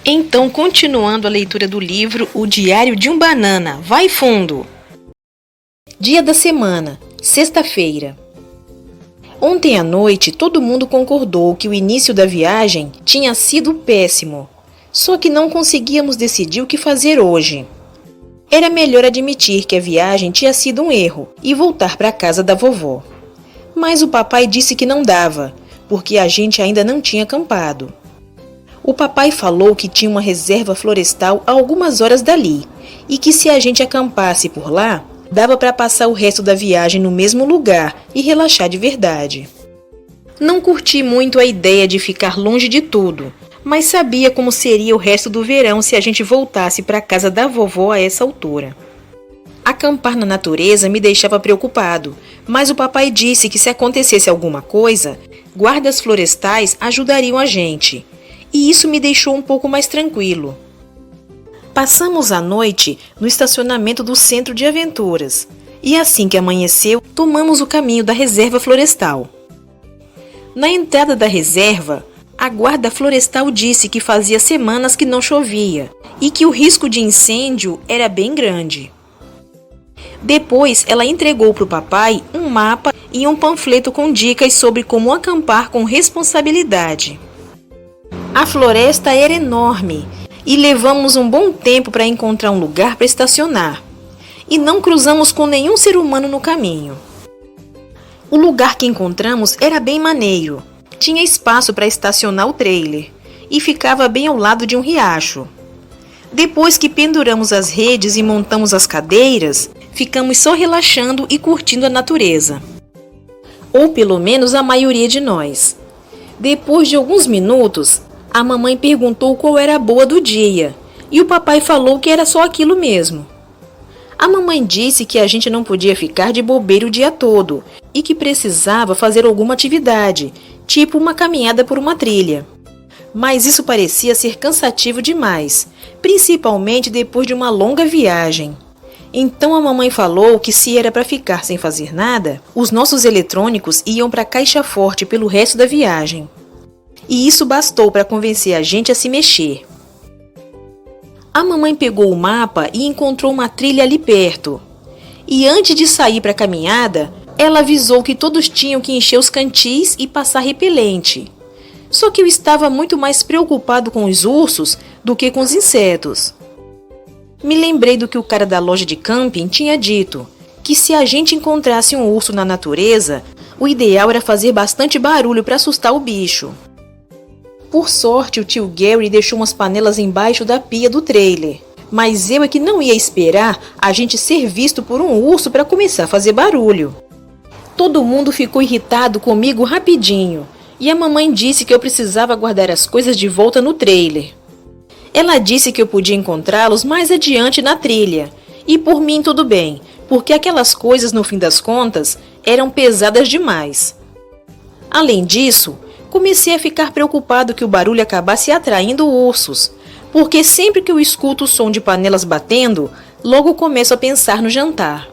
Então, continuando a leitura do livro O Diário de um Banana, vai fundo! Dia da semana, sexta-feira. Ontem à noite, todo mundo concordou que o início da viagem tinha sido péssimo, só que não conseguíamos decidir o que fazer hoje. Era melhor admitir que a viagem tinha sido um erro e voltar para a casa da vovó. Mas o papai disse que não dava, porque a gente ainda não tinha acampado. O papai falou que tinha uma reserva florestal a algumas horas dali e que se a gente acampasse por lá, dava para passar o resto da viagem no mesmo lugar e relaxar de verdade. Não curti muito a ideia de ficar longe de tudo, mas sabia como seria o resto do verão se a gente voltasse para a casa da vovó a essa altura. Acampar na natureza me deixava preocupado, mas o papai disse que se acontecesse alguma coisa, guardas florestais ajudariam a gente, e isso me deixou um pouco mais tranquilo. Passamos a noite no estacionamento do Centro de Aventuras, e assim que amanheceu, tomamos o caminho da reserva florestal. Na entrada da reserva, a guarda florestal disse que fazia semanas que não chovia e que o risco de incêndio era bem grande. Depois, ela entregou para o papai um mapa e um panfleto com dicas sobre como acampar com responsabilidade. A floresta era enorme e levamos um bom tempo para encontrar um lugar para estacionar. E não cruzamos com nenhum ser humano no caminho. O lugar que encontramos era bem maneiro. Tinha espaço para estacionar o trailer e ficava bem ao lado de um riacho. Depois que penduramos as redes e montamos as cadeiras, ficamos só relaxando e curtindo a natureza. Ou pelo menos a maioria de nós. Depois de alguns minutos, a mamãe perguntou qual era a boa do dia e o papai falou que era só aquilo mesmo. A mamãe disse que a gente não podia ficar de bobeira o dia todo e que precisava fazer alguma atividade, tipo uma caminhada por uma trilha. Mas isso parecia ser cansativo demais, principalmente depois de uma longa viagem. Então a mamãe falou que se era para ficar sem fazer nada, os nossos eletrônicos iam para a caixa forte pelo resto da viagem. E isso bastou para convencer a gente a se mexer. A mamãe pegou o mapa e encontrou uma trilha ali perto. E antes de sair para a caminhada, ela avisou que todos tinham que encher os cantis e passar repelente. Só que eu estava muito mais preocupado com os ursos do que com os insetos. Me lembrei do que o cara da loja de camping tinha dito, que se a gente encontrasse um urso na natureza, o ideal era fazer bastante barulho para assustar o bicho. Por sorte, o tio Gary deixou umas panelas embaixo da pia do trailer, mas eu é que não ia esperar a gente ser visto por um urso para começar a fazer barulho. Todo mundo ficou irritado comigo rapidinho, e a mamãe disse que eu precisava guardar as coisas de volta no trailer. Ela disse que eu podia encontrá-los mais adiante na trilha, e por mim tudo bem, porque aquelas coisas, no fim das contas, eram pesadas demais. Além disso, comecei a ficar preocupado que o barulho acabasse atraindo ursos, porque sempre que eu escuto o som de panelas batendo, logo começo a pensar no jantar.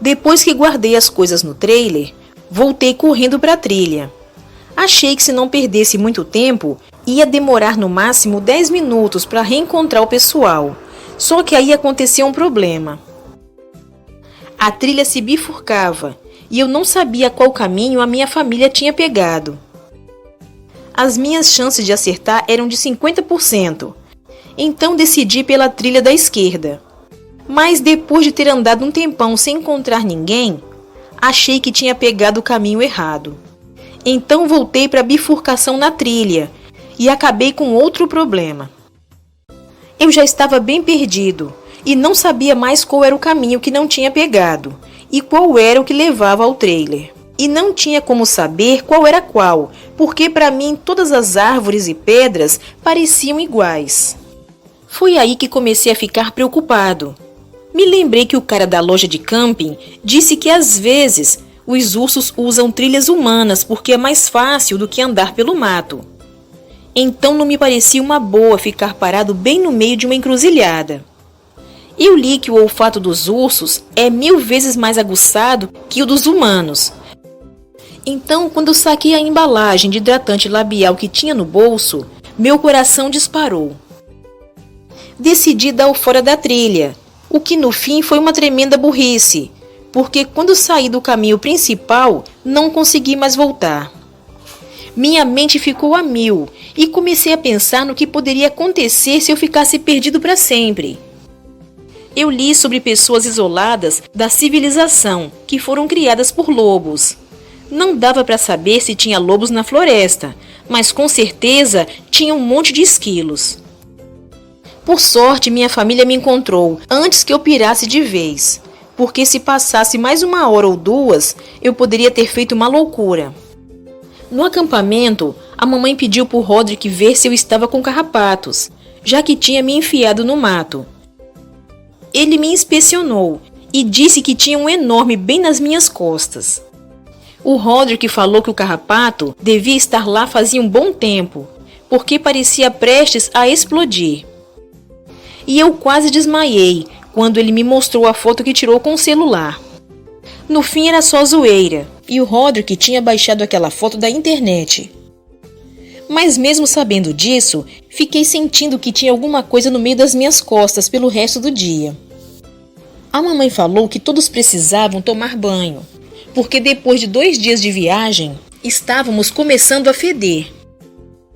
Depois que guardei as coisas no trailer, voltei correndo para a trilha. Achei que se não perdesse muito tempo, ia demorar no máximo 10 minutos para reencontrar o pessoal. Só que aí aconteceu um problema. A trilha se bifurcava e eu não sabia qual caminho a minha família tinha pegado. As minhas chances de acertar eram de 50%, então decidi pela trilha da esquerda. Mas depois de ter andado um tempão sem encontrar ninguém, achei que tinha pegado o caminho errado. Então voltei para a bifurcação na trilha e acabei com outro problema. Eu já estava bem perdido e não sabia mais qual era o caminho que não tinha pegado e qual era o que levava ao trailer. E não tinha como saber qual era qual, porque para mim todas as árvores e pedras pareciam iguais. Foi aí que comecei a ficar preocupado. Me lembrei que o cara da loja de camping disse que às vezes os ursos usam trilhas humanas porque é mais fácil do que andar pelo mato. Então não me parecia uma boa ficar parado bem no meio de uma encruzilhada. Eu li que o olfato dos ursos é 1000 vezes mais aguçado que o dos humanos. Então, quando saquei a embalagem de hidratante labial que tinha no bolso, meu coração disparou. Decidi dar o fora da trilha, o que no fim foi uma tremenda burrice, porque quando saí do caminho principal, não consegui mais voltar. Minha mente ficou a mil e comecei a pensar no que poderia acontecer se eu ficasse perdido para sempre. Eu li sobre pessoas isoladas da civilização que foram criadas por lobos. Não dava para saber se tinha lobos na floresta, mas com certeza tinha um monte de esquilos. Por sorte, minha família me encontrou antes que eu pirasse de vez, porque se passasse mais 1 hora ou 2, eu poderia ter feito uma loucura. No acampamento, a mamãe pediu para o Roderick ver se eu estava com carrapatos, já que tinha me enfiado no mato. Ele me inspecionou e disse que tinha um enorme bem nas minhas costas. O Roderick falou que o carrapato devia estar lá fazia um bom tempo, porque parecia prestes a explodir. E eu quase desmaiei quando ele me mostrou a foto que tirou com o celular. No fim era só zoeira, e o Roderick tinha baixado aquela foto da internet. Mas mesmo sabendo disso, fiquei sentindo que tinha alguma coisa no meio das minhas costas pelo resto do dia. A mamãe falou que todos precisavam tomar banho, porque depois de 2 dias de viagem, estávamos começando a feder.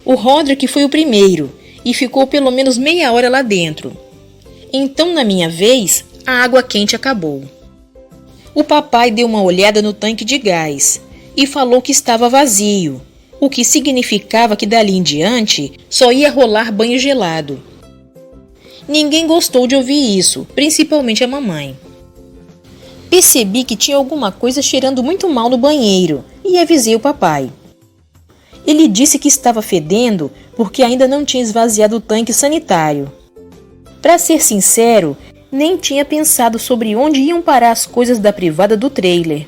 O Roderick foi o primeiro e ficou pelo menos meia hora lá dentro. Então, na minha vez, a água quente acabou. O papai deu uma olhada no tanque de gás e falou que estava vazio, o que significava que dali em diante só ia rolar banho gelado. Ninguém gostou de ouvir isso, principalmente a mamãe. Percebi que tinha alguma coisa cheirando muito mal no banheiro e avisei o papai. Ele disse que estava fedendo porque ainda não tinha esvaziado o tanque sanitário. Para ser sincero, nem tinha pensado sobre onde iam parar as coisas da privada do trailer.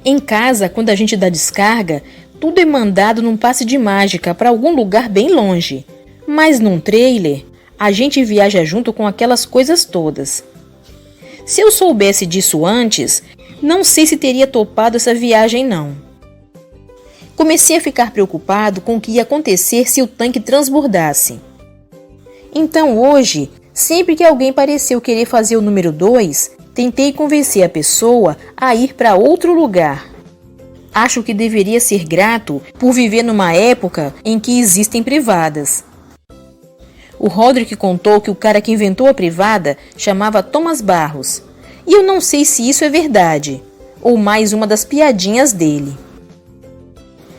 Em casa, quando a gente dá descarga, tudo é mandado num passe de mágica para algum lugar bem longe. Mas num trailer, a gente viaja junto com aquelas coisas todas. Se eu soubesse disso antes, não sei se teria topado essa viagem não. Comecei a ficar preocupado com o que ia acontecer se o tanque transbordasse. Então hoje, sempre que alguém pareceu querer fazer o número 2, tentei convencer a pessoa a ir para outro lugar. Acho que deveria ser grato por viver numa época em que existem privadas. O Roderick contou que o cara que inventou a privada chamava Thomas Barros. E eu não sei se isso é verdade, ou mais uma das piadinhas dele.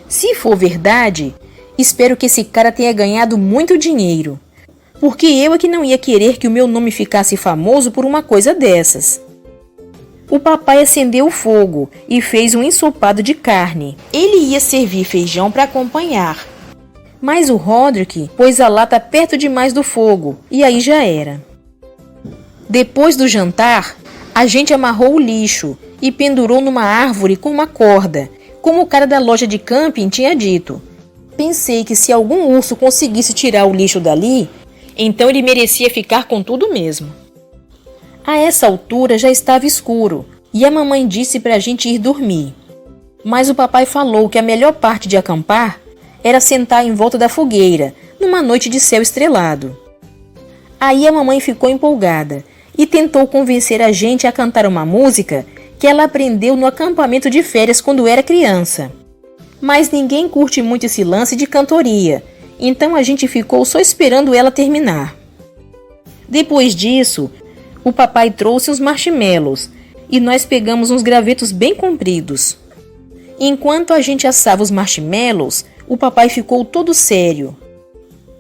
Se for verdade, espero que esse cara tenha ganhado muito dinheiro, porque eu é que não ia querer que o meu nome ficasse famoso por uma coisa dessas. O papai acendeu o fogo e fez um ensopado de carne. Ele ia servir feijão para acompanhar. Mas o Roderick pôs a lata perto demais do fogo e aí já era. Depois do jantar, a gente amarrou o lixo e pendurou numa árvore com uma corda, como o cara da loja de camping tinha dito. Pensei que se algum urso conseguisse tirar o lixo dali, então ele merecia ficar com tudo mesmo. A essa altura já estava escuro e a mamãe disse para a gente ir dormir. Mas o papai falou que a melhor parte de acampar era sentar em volta da fogueira, numa noite de céu estrelado. Aí a mamãe ficou empolgada e tentou convencer a gente a cantar uma música que ela aprendeu no acampamento de férias quando era criança. Mas ninguém curte muito esse lance de cantoria, então a gente ficou só esperando ela terminar. Depois disso, o papai trouxe uns marshmallows e nós pegamos uns gravetos bem compridos. Enquanto a gente assava os marshmallows, o papai ficou todo sério.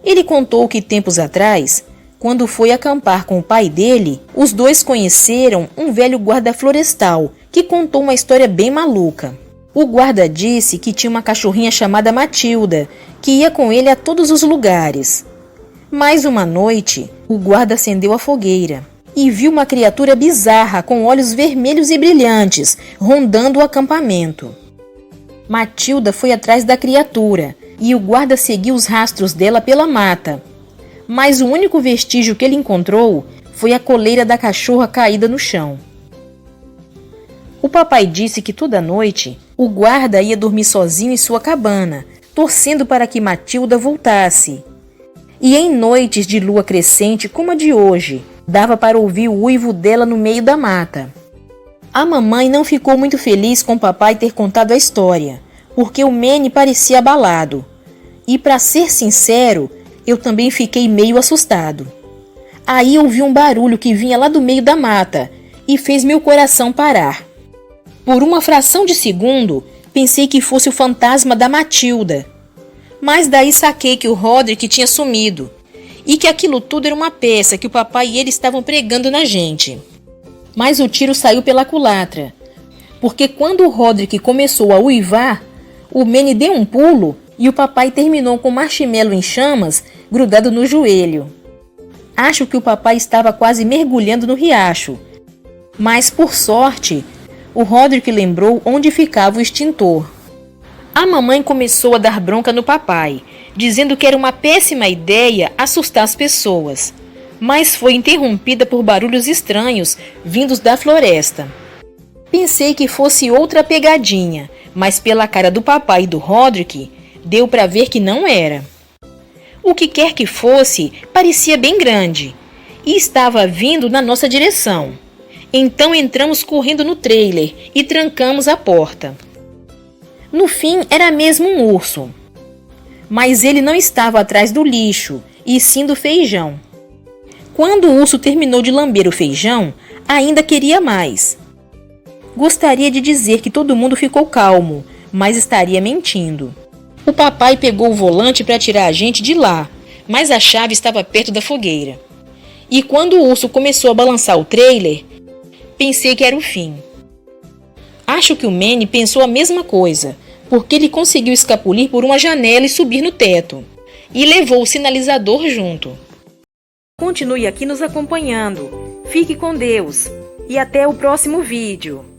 Ele contou que tempos atrás, quando foi acampar com o pai dele, os dois conheceram um velho guarda florestal que contou uma história bem maluca. O guarda disse que tinha uma cachorrinha chamada Matilda, que ia com ele a todos os lugares. Mas uma noite, o guarda acendeu a fogueira e viu uma criatura bizarra com olhos vermelhos e brilhantes, rondando o acampamento. Matilda foi atrás da criatura e o guarda seguiu os rastros dela pela mata. Mas o único vestígio que ele encontrou foi a coleira da cachorra caída no chão. O papai disse que toda noite o guarda ia dormir sozinho em sua cabana, torcendo para que Matilda voltasse, E em noites de lua crescente como a de hoje, dava para ouvir o uivo dela no meio da mata. A mamãe não ficou muito feliz com o papai ter contado a história, porque o Manny parecia abalado. E para ser sincero, eu também fiquei meio assustado. Aí ouvi um barulho que vinha lá do meio da mata e fez meu coração parar. Por uma fração de segundo, pensei que fosse o fantasma da Matilda. Mas daí saquei que o Roderick tinha sumido e que aquilo tudo era uma peça que o papai e ele estavam pregando na gente. Mas o tiro saiu pela culatra, porque quando o Roderick começou a uivar, o Manny deu um pulo e o papai terminou com o marshmallow em chamas grudado no joelho. Acho que o papai estava quase mergulhando no riacho, mas por sorte, o Roderick lembrou onde ficava o extintor. A mamãe começou a dar bronca no papai, dizendo que era uma péssima ideia assustar as pessoas, mas foi interrompida por barulhos estranhos vindos da floresta. Pensei que fosse outra pegadinha, mas pela cara do papai e do Roderick, deu para ver que não era. O que quer que fosse, parecia bem grande e estava vindo na nossa direção. Então entramos correndo no trailer e trancamos a porta. No fim, era mesmo um urso. Mas ele não estava atrás do lixo, e sim do feijão. Quando o urso terminou de lamber o feijão, ainda queria mais. Gostaria de dizer que todo mundo ficou calmo, mas estaria mentindo. O papai pegou o volante para tirar a gente de lá, mas a chave estava perto da fogueira. E quando o urso começou a balançar o trailer, pensei que era o fim. Acho que o Manny pensou a mesma coisa, porque ele conseguiu escapulir por uma janela e subir no teto. E levou o sinalizador junto. Continue aqui nos acompanhando. Fique com Deus e até o próximo vídeo.